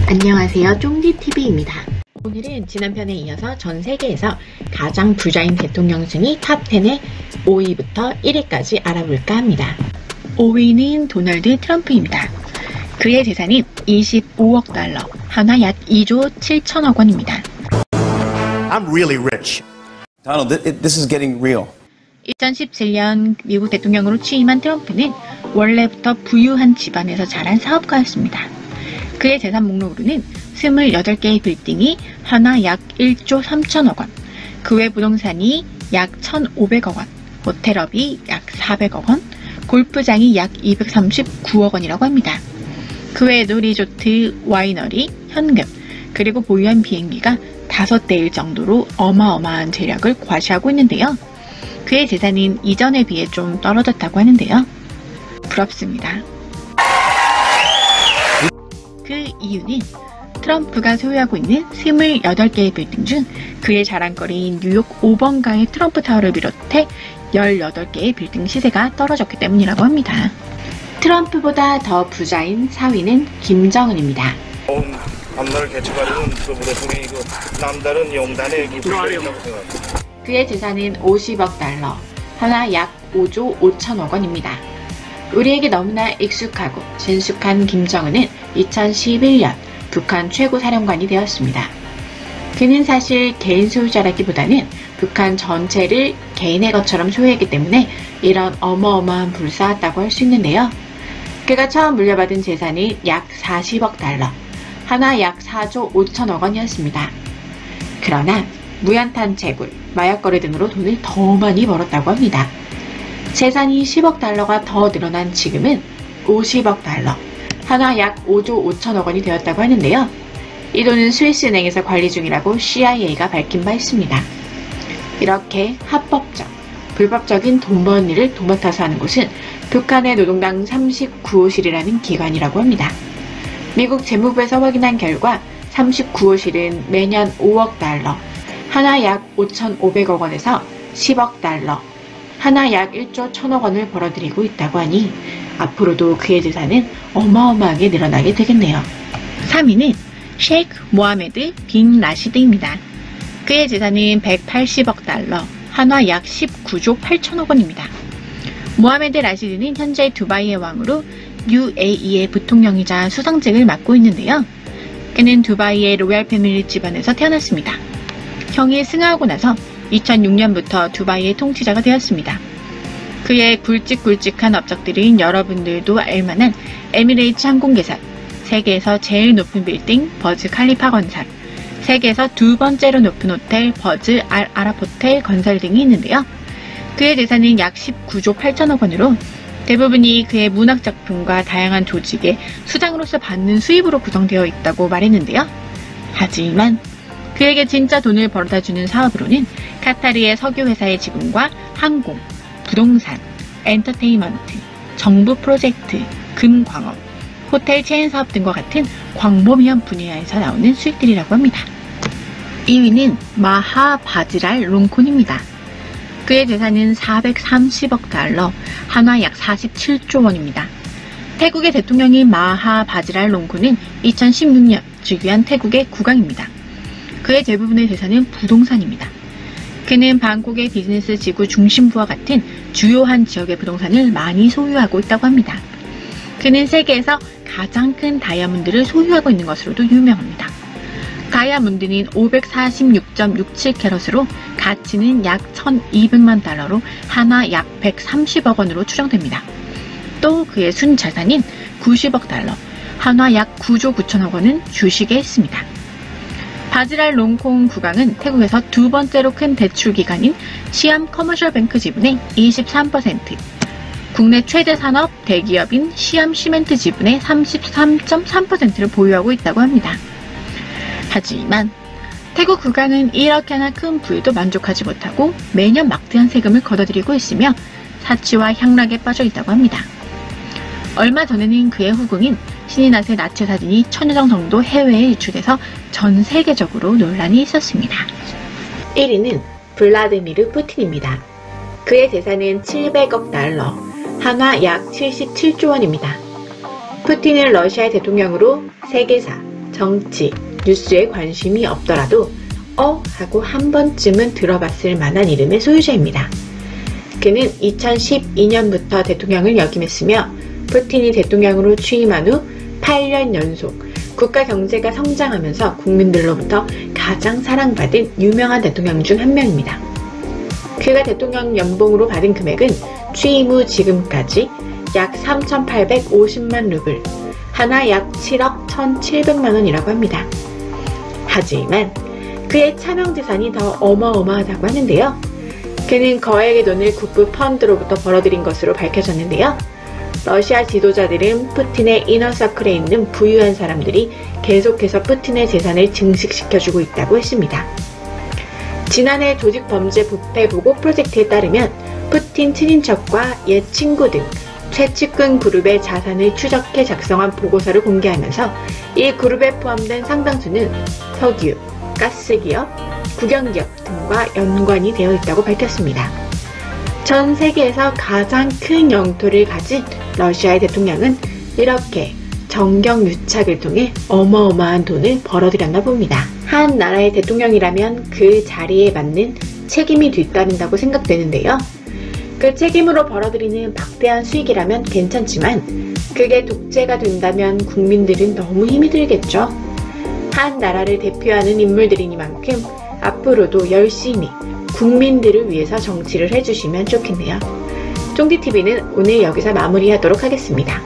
안녕하세요, 쫑디TV입니다. 오늘은 지난 편에 이어서 전 세계에서 가장 부자인 대통령 순위 탑10의 5위부터 1위까지 알아볼까 합니다. 5위는 도널드 트럼프입니다. 그의 재산은 25억 달러, 한화 약 2조 7천억 원입니다. I'm really rich. Donald, this is getting real. 2017년 미국 대통령으로 취임한 트럼프는 원래부터 부유한 집안에서 자란 사업가였습니다. 그의 재산 목록으로는 28개의 빌딩이 하나 약 1조 3천억 원, 그 외 부동산이 약 1,500억 원, 호텔업이 약 400억 원, 골프장이 약 239억 원이라고 합니다. 그 외에도 리조트, 와이너리, 현금, 그리고 보유한 비행기가 5대일 정도로 어마어마한 재력을 과시하고 있는데요. 그의 재산은 이전에 비해 좀 떨어졌다고 하는데요. 부럽습니다. 그 이유는 트럼프가 소유하고 있는 28개의 빌딩 중 그의 자랑거리인 뉴욕 5번가의 트럼프 타워를 비롯해 18개의 빌딩 시세가 떨어졌기 때문이라고 합니다. 트럼프보다 더 부자인 4위는 김정은입니다. 앞날을 개척하려는 그 대통령이 남다른 용단의 기술이 있다고 생각합니다. 그의 재산은 50억 달러, 하나 약 5조 5천억 원입니다. 우리에게 너무나 익숙하고 친숙한 김정은은 2011년 북한 최고 사령관이 되었습니다. 그는 사실 개인 소유자라기보다는 북한 전체를 개인의 것처럼 소유했기 때문에 이런 어마어마한 부를 쌓았다고 할 수 있는데요. 그가 처음 물려받은 재산이 약 40억 달러, 하나 약 4조 5천억 원이었습니다. 그러나 무연탄 채굴, 마약거래 등으로 돈을 더 많이 벌었다고 합니다. 재산이 10억 달러가 더 늘어난 지금은 50억 달러, 하나 약 5조 5천억 원이 되었다고 하는데요. 이 돈은 스위스은행에서 관리 중이라고 CIA가 밝힌 바 있습니다. 이렇게 합법적, 불법적인 돈 버는 일을 도맡아서 하는 곳은 북한의 노동당 39호실이라는 기관이라고 합니다. 미국 재무부에서 확인한 결과 39호실은 매년 5억 달러, 하나 약 5,500억 원에서 10억 달러, 하나 약 1조 1천억 원을 벌어들이고 있다고 하니 앞으로도 그의 재산은 어마어마하게 늘어나게 되겠네요. 3위는 셰이크 모하메드 빈 라시드입니다. 그의 재산은 180억 달러, 한화 약 19조 8천억 원입니다. 모하메드 라시드는 현재 두바이의 왕으로 UAE의 부통령이자 수상직을 맡고 있는데요. 그는 두바이의 로얄 패밀리 집안에서 태어났습니다. 형이 승하하고 나서 2006년부터 두바이의 통치자가 되었습니다. 그의 굵직굵직한 업적들은 여러분들도 알만한 에미레이츠 항공개설, 세계에서 제일 높은 빌딩 버즈 칼리파 건설, 세계에서 두 번째로 높은 호텔 버즈 알 아랍 호텔 건설 등이 있는데요. 그의 재산은 약 19조 8천억 원으로 대부분이 그의 문학작품과 다양한 조직의 수장으로서 받는 수입으로 구성되어 있다고 말했는데요. 하지만 그에게 진짜 돈을 벌어다주는 사업으로는 카타르의 석유회사의 지분과 항공, 부동산, 엔터테인먼트, 정부 프로젝트, 금광업, 호텔 체인 사업 등과 같은 광범위한 분야에서 나오는 수익들이라고 합니다. 2위는 마하 바지랄 롱콘입니다. 그의 재산은 430억 달러, 한화 약 47조 원입니다. 태국의 대통령인 마하 바지랄 롱콘은 2016년 즉위한 태국의 국왕입니다. 그의 대부분의 재산은 부동산입니다. 그는 방콕의 비즈니스 지구 중심부와 같은 주요한 지역의 부동산을 많이 소유하고 있다고 합니다. 그는 세계에서 가장 큰 다이아몬드를 소유하고 있는 것으로도 유명합니다. 다이아몬드는 546.67캐럿으로 가치는 약 1,200만 달러로 하나 약 130억 원으로 추정됩니다. 또 그의 순자산인 90억 달러, 한화 약 9조 9천억 원은 주식에 있습니다. 바지랄 롱콘 국왕은 태국에서 두 번째로 큰 대출기관인 시암 커머셜뱅크 지분의 23%, 국내 최대 산업 대기업인 시암 시멘트 지분의 33.3%를 보유하고 있다고 합니다. 하지만 태국 국왕은 이렇게나 큰 부에도 만족하지 못하고 매년 막대한 세금을 걷어들이고 있으며 사치와 향락에 빠져 있다고 합니다. 얼마 전에는 그의 후궁인 신이낫의 나체 사진이 1000여 장 정도 해외에 유출돼서 전 세계적으로 논란이 있었습니다. 1위는 블라디미르 푸틴입니다. 그의 재산은 700억 달러, 한화 약 77조 원입니다. 푸틴은 러시아의 대통령으로 세계사, 정치, 뉴스에 관심이 없더라도 하고 한 번쯤은 들어봤을 만한 이름의 소유자입니다. 그는 2012년부터 대통령을 역임했으며 푸틴이 대통령으로 취임한 후 8년 연속 국가 경제가 성장하면서 국민들로부터 가장 사랑받은 유명한 대통령 중 한 명입니다. 그가 대통령 연봉으로 받은 금액은 취임 후 지금까지 약 3,850만 루블, 하나 약 7억 1,700만 원이라고 합니다. 하지만 그의 차명재산이 더 어마어마하다고 하는데요. 그는 거액의 돈을 국부 펀드로부터 벌어들인 것으로 밝혀졌는데요. 러시아 지도자들은 푸틴의 이너서클에 있는 부유한 사람들이 계속해서 푸틴의 재산을 증식시켜주고 있다고 했습니다. 지난해 조직범죄 부패 보고 프로젝트에 따르면 푸틴 친인척과 옛 친구 등 최측근 그룹의 자산을 추적해 작성한 보고서를 공개하면서 이 그룹에 포함된 상당수는 석유, 가스기업, 국영기업 등과 연관이 되어 있다고 밝혔습니다. 전 세계에서 가장 큰 영토를 가진 러시아의 대통령은 이렇게 정경유착을 통해 어마어마한 돈을 벌어들였나 봅니다. 한 나라의 대통령이라면 그 자리에 맞는 책임이 뒤따른다고 생각되는데요. 그 책임으로 벌어들이는 막대한 수익이라면 괜찮지만 그게 독재가 된다면 국민들은 너무 힘이 들겠죠. 한 나라를 대표하는 인물들이니만큼 앞으로도 열심히 국민들을 위해서 정치를 해주시면 좋겠네요. 쫑디TV는 오늘 여기서 마무리하도록 하겠습니다.